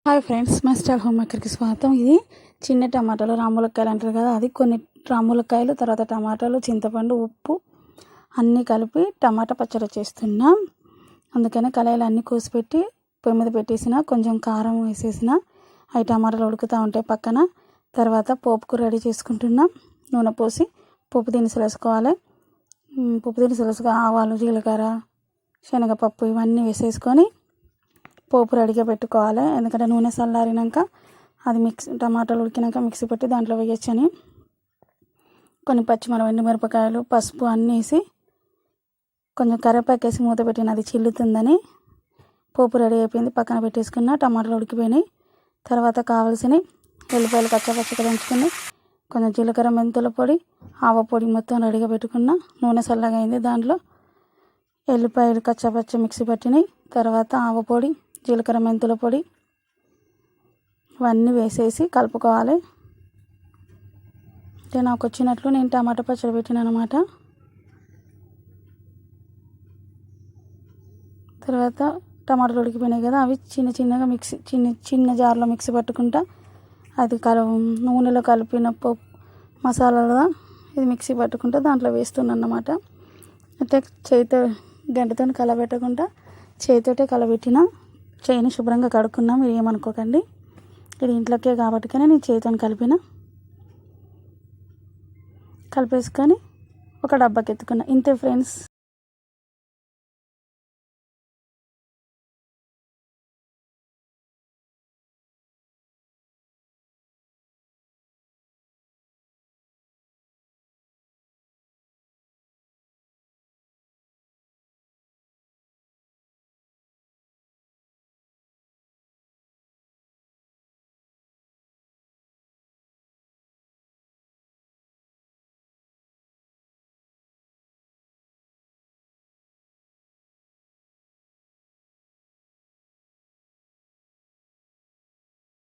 Hi friends, my style home మేకర్కి స్వాగతం. ఇది చిన్న టమాటాలు రాములక్కాయలు అంటారు కదా, అది కొన్ని రాములక్కాయలు, తర్వాత టమాటాలు, చింతపండు, ఉప్పు అన్నీ కలిపి టమాటా పచ్చడి చేస్తున్నాం. అందుకని కళాయిలు అన్నీ కోసిపెట్టి పొయ్యి మీద పెట్టేసిన, కొంచెం కారం వేసేసిన. అవి టమాటాలు ఉడుకుతూ ఉంటాయి పక్కన. తర్వాత పోపుకు రెడీ చేసుకుంటున్నాం. నూనె పోసి పోపు దినుసులు వేసుకోవాలి. పోపు దినుసులు ఆవాలు, జీలకర్ర, శనగపప్పు ఇవన్నీ వేసేసుకొని పోపు రెడీగా పెట్టుకోవాలి. ఎందుకంటే నూనె చల్లారినాక అది టమాటాలు ఉడికినాక మిక్సీ పెట్టి దాంట్లో వేయచ్చని. కొన్ని ఎండుమిరపకాయలు, పసుపు అన్నీ వేసి కొంచెం కరివేపాకు వేసి మూత పెట్టిన, అది చిల్లుతుందని. పోపు రెడీ అయిపోయింది, పక్కన పెట్టేసుకున్న. టమాటాలు ఉడికిపోయినాయి. తర్వాత కావాల్సిన ఎల్లిపాయలు కచ్చపచ్చగా దంచుకుని, కొంచెం జీలకర్ర, మెంతుల పొడి, ఆవ పొడి మొత్తం రెడీగా పెట్టుకున్న. నూనె చల్లగా అయింది, దాంట్లో ఎల్లిపాయలు కచ్చపచ్చ మిక్సీ పట్టినాయి. తర్వాత ఆవ పొడి, జీలకర్ర, మెంతుల పొడి ఇవన్నీ వేసేసి కలుపుకోవాలి. అంటే నాకు వచ్చినట్లు నేను టమాటా పచ్చడి పెట్టిన అనమాట. తర్వాత టమాటాలు ఉడికిపోయినాయి కదా, అవి చిన్నగా చిన్న జార్లో మిక్సీ పట్టుకుంటా. అది నూనెలో కలిపిన మసాలాలో ఇది మిక్సీ పట్టుకుంటా దాంట్లో వేస్తున్నాను అన్నమాట. అయితే గంటతో కలబెట్టకుండా చేతితోటే కలబెట్టిన. చేయిని శుభ్రంగా కడుక్కున్నా, మీరు ఏమనుకోకండి. ఇది ఇంట్లోకే కాబట్టి నేను చేతితో కలిపేసుకొని ఒక డబ్బాకి ఎత్తుకున్నా. ఇంతే ఫ్రెండ్స్.